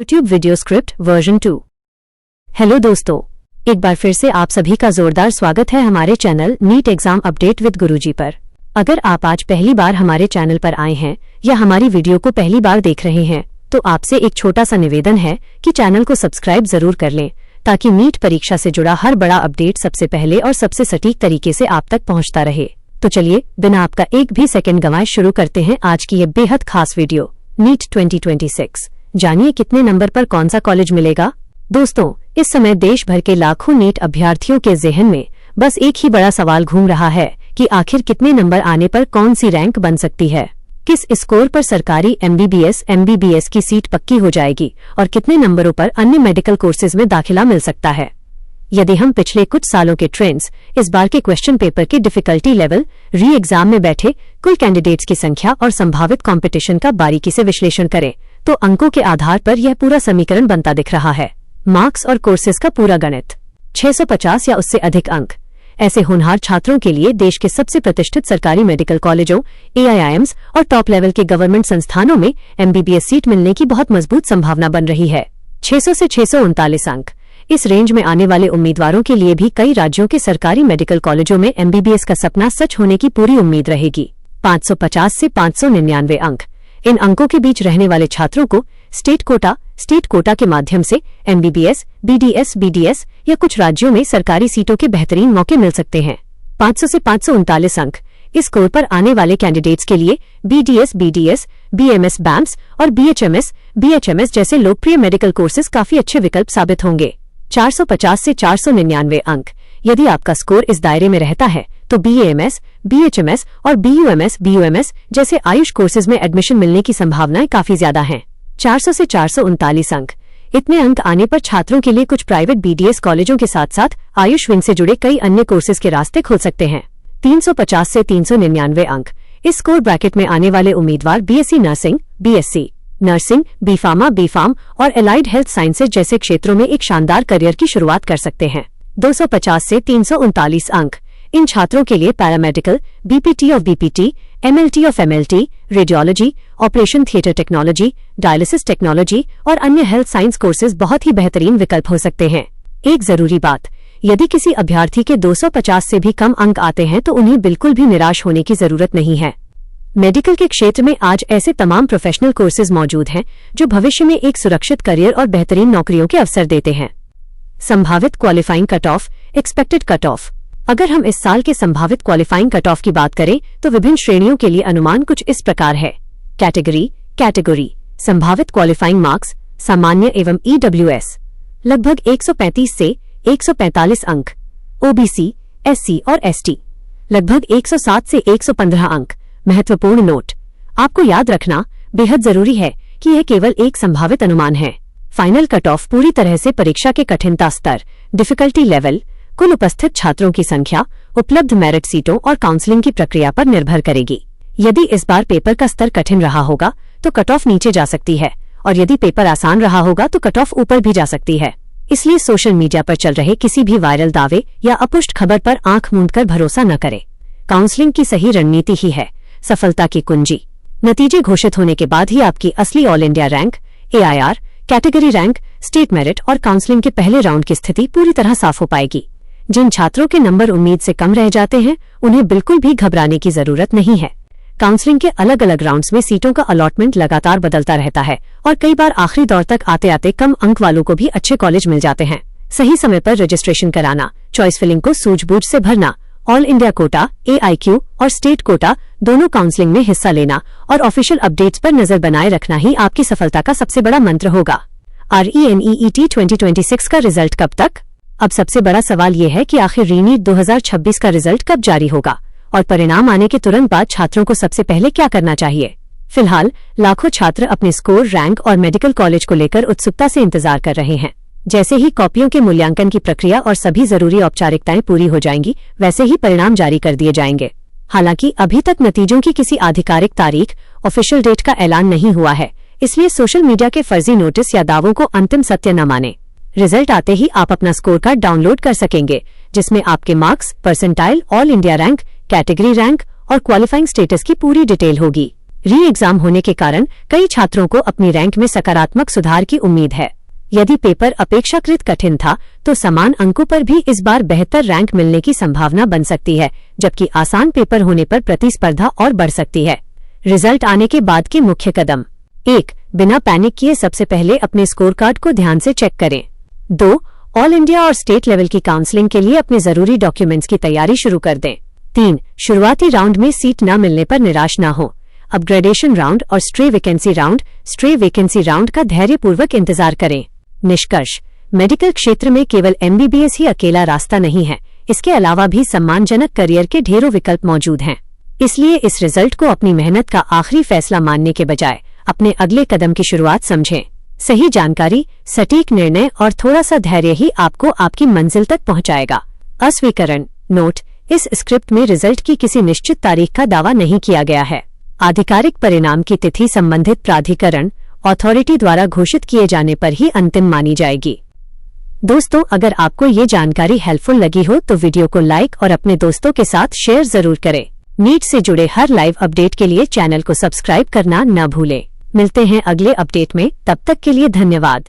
YouTube video script version 2। Hello दोस्तों, एक बार फिर से आप सभी का जोरदार स्वागत है हमारे channel NEET exam update with Guruji पर। अगर आप आज पहली बार हमारे चैनल पर आए हैं या हमारी वीडियो को पहली बार देख रहे हैं तो आपसे एक छोटा सा निवेदन है कि चैनल को सब्सक्राइब जरूर कर लें ताकि नीट परीक्षा से जुड़ा हर बड़ा अपडेट सबसे पहले और सबसे सटीक तरीके से आप तक पहुंचता रहे। तो चलिए बिना आपका एक भी सेकंड गंवाए शुरू करते हैं आज की ये बेहद खास वीडियो। नीट 2026 जानिए कितने नंबर पर कौन सा कॉलेज मिलेगा। दोस्तों, इस समय देश भर के लाखों नीट अभ्यर्थियों के ज़हन में बस एक ही बड़ा सवाल घूम रहा है कि आखिर कितने नंबर आने पर कौन सी रैंक बन सकती है, किस स्कोर पर सरकारी MBBS की सीट पक्की हो जाएगी और कितने नंबरों पर अन्य मेडिकल कोर्सेज में दाखिला मिल सकता है। यदि हम पिछले कुछ सालों के ट्रेंड्स, इस बार के क्वेश्चन पेपर की डिफिकल्टी लेवल, री एग्जाम में बैठे कुल कैंडिडेट्स की संख्या और संभावित कंपटीशन का बारीकी से विश्लेषण करें तो अंकों के आधार पर यह पूरा समीकरण बनता दिख रहा है। मार्क्स और कोर्सेज का पूरा गणित, 650 या उससे अधिक अंक ऐसे होनहार छात्रों के लिए देश के सबसे प्रतिष्ठित सरकारी मेडिकल कॉलेजों, AIIMs और टॉप लेवल के गवर्नमेंट संस्थानों में MBBS सीट मिलने की बहुत मजबूत संभावना बन रही है। 600 से 639 अंक, इस रेंज में आने वाले उम्मीदवारों के लिए भी कई राज्यों के सरकारी मेडिकल कॉलेजों में MBBS का सपना सच होने की पूरी उम्मीद रहेगी। 550 से 599 अंक, इन अंकों के बीच रहने वाले छात्रों को स्टेट कोटा के माध्यम से MBBS, BDS या कुछ राज्यों में सरकारी सीटों के बेहतरीन मौके मिल सकते हैं। 500 से 539 अंक, इस स्कोर पर आने वाले कैंडिडेट्स के लिए BDS, BMS, BAMS और BHMS जैसे लोकप्रिय मेडिकल कोर्सेज काफी अच्छे विकल्प साबित होंगे। 450 से 499 अंक, यदि आपका स्कोर इस दायरे में रहता है तो BAMS, BHMS और BUMS जैसे आयुष कोर्सेज में एडमिशन मिलने की संभावनाएं काफी ज्यादा हैं। 400 से 439 अंक, इतने अंक आने पर छात्रों के लिए कुछ प्राइवेट BDS कॉलेजों के साथ साथ आयुष विंग से जुड़े कई अन्य कोर्सेज के रास्ते खुल सकते हैं। 350 से 399 अंक, इस स्कोर ब्रैकेट में आने वाले उम्मीदवार BSc nursing, BSc nursing, B.Pharm और एलाइड हेल्थ साइंसेज जैसे क्षेत्रों में एक शानदार करियर की शुरुआत कर सकते हैं। 250 से 339 अंक, इन छात्रों के लिए paramedical, BPT of BPT, MLT of MLT, radiology, operation theatre technology, dialysis technology और अन्य हेल्थ साइंस कोर्सेज बहुत ही बेहतरीन विकल्प हो सकते हैं। एक जरूरी बात, यदि किसी अभ्यर्थी के 250 से भी कम अंक आते हैं तो उन्हें बिल्कुल भी निराश होने की जरूरत नहीं है। मेडिकल के क्षेत्र में आज ऐसे तमाम प्रोफेशनल कोर्सेज मौजूद हैं जो भविष्य में एक सुरक्षित करियर और बेहतरीन नौकरियों के अवसर देते हैं। संभावित qualifying cut off, expected cut off. अगर हम इस साल के संभावित क्वालिफाइंग कट ऑफ की बात करें तो विभिन्न श्रेणियों के लिए अनुमान कुछ इस प्रकार है। कैटेगरी, संभावित क्वालिफाइंग मार्क्स, सामान्य एवं EWS लगभग 135 से 145 अंक, OBC, SC और ST लगभग 107 से 115 अंक। महत्वपूर्ण नोट, आपको याद रखना बेहद जरूरी है कि यह केवल एक संभावित अनुमान है। फाइनल कट ऑफ पूरी तरह से परीक्षा के कठिनता स्तर, डिफिकल्टी लेवल, कुल उपस्थित छात्रों की संख्या, उपलब्ध मेरिट सीटों और काउंसलिंग की प्रक्रिया पर निर्भर करेगी। यदि इस बार पेपर का स्तर कठिन रहा होगा तो कट ऑफ नीचे जा सकती है और यदि पेपर आसान रहा होगा तो कट ऑफ ऊपर भी जा सकती है। इसलिए सोशल मीडिया पर चल रहे किसी भी वायरल दावे या अपुष्ट खबर पर आंख मूंदकर भरोसा न करें। काउंसलिंग की सही रणनीति ही है सफलता की कुंजी। नतीजे घोषित होने के बाद ही आपकी असली all India rank, AIR, category rank, state merit और काउंसलिंग के पहले राउंड की स्थिति पूरी तरह साफ हो पाएगी। जिन छात्रों के नंबर उम्मीद से कम रह जाते हैं उन्हें बिल्कुल भी घबराने की जरूरत नहीं है। काउंसलिंग के अलग अलग राउंड्स में सीटों का अलॉटमेंट लगातार बदलता रहता है और कई बार आखिरी दौर तक आते आते कम अंक वालों को भी अच्छे कॉलेज मिल जाते हैं। सही समय पर रजिस्ट्रेशन कराना, चॉइस फिलिंग को सूझबूझ से भरना, ऑल इंडिया कोटा, AIQ और स्टेट कोटा दोनों काउंसलिंग में हिस्सा लेना और ऑफिशियल अपडेट्स पर नजर बनाए रखना ही आपकी सफलता का सबसे बड़ा मंत्र होगा। RENEET 2026 का रिजल्ट कब तक? अब सबसे बड़ा सवाल ये है कि आखिर रीनीट 2026 का रिजल्ट कब जारी होगा और परिणाम आने के तुरंत बाद छात्रों को सबसे पहले क्या करना चाहिए। फिलहाल लाखों छात्र अपने स्कोर, रैंक और मेडिकल कॉलेज को लेकर उत्सुकता से इंतजार कर रहे हैं। जैसे ही कॉपियों के मूल्यांकन की प्रक्रिया और सभी जरूरी औपचारिकताएं पूरी हो जाएंगी वैसे ही परिणाम जारी कर दिए जाएंगे। हालांकि अभी तक नतीजों की किसी आधिकारिक तारीख, ऑफिशियल डेट का ऐलान नहीं हुआ है, इसलिए सोशल मीडिया के फर्जी नोटिस या दावों को अंतिम सत्य न माने। रिजल्ट आते ही आप अपना स्कोर कार्ड डाउनलोड कर सकेंगे जिसमें आपके marks, percentile, all India rank, category rank और क्वालिफाइंग स्टेटस की पूरी डिटेल होगी। री एग्जाम होने के कारण कई छात्रों को अपनी रैंक में सकारात्मक सुधार की उम्मीद है। यदि पेपर अपेक्षाकृत कठिन था तो समान अंकों पर भी इस बार बेहतर रैंक मिलने की संभावना बन सकती है, जबकि आसान पेपर होने पर प्रतिस्पर्धा और बढ़ सकती है। रिजल्ट आने के बाद के मुख्य कदम: 1. बिना पैनिक किए सबसे पहले अपने स्कोर कार्ड को ध्यान से चेक करें। 2. ऑल इंडिया और स्टेट लेवल की काउंसलिंग के लिए अपने जरूरी डॉक्यूमेंट्स की तैयारी शुरू कर दें। 3. शुरुआती राउंड में सीट न मिलने पर निराश न हो। अपग्रेडेशन राउंड और स्ट्रे वैकेंसी राउंड का धैर्यपूर्वक इंतजार करें। निष्कर्ष: मेडिकल क्षेत्र में केवल MBBS ही अकेला रास्ता नहीं है, इसके अलावा भी सम्मानजनक करियर के ढेरों विकल्प मौजूद हैं। इसलिए इस रिजल्ट को अपनी मेहनत का आखिरी फैसला मानने के बजाय अपने अगले कदम की शुरुआत समझें। सही जानकारी, सटीक निर्णय और थोड़ा सा धैर्य ही आपको आपकी मंजिल तक पहुंचाएगा। अस्वीकरण नोट: इस स्क्रिप्ट में रिजल्ट की किसी निश्चित तारीख का दावा नहीं किया गया है। आधिकारिक परिणाम की तिथि संबंधित प्राधिकरण अथॉरिटी द्वारा घोषित किए जाने पर ही अंतिम मानी जाएगी। दोस्तों, अगर आपको ये जानकारी हेल्पफुल लगी हो तो वीडियो को लाइक और अपने दोस्तों के साथ शेयर जरूर करें। नीट से जुड़े हर लाइव अपडेट के लिए चैनल को सब्सक्राइब करना न भूलें। मिलते हैं अगले अपडेट में, तब तक के लिए धन्यवाद।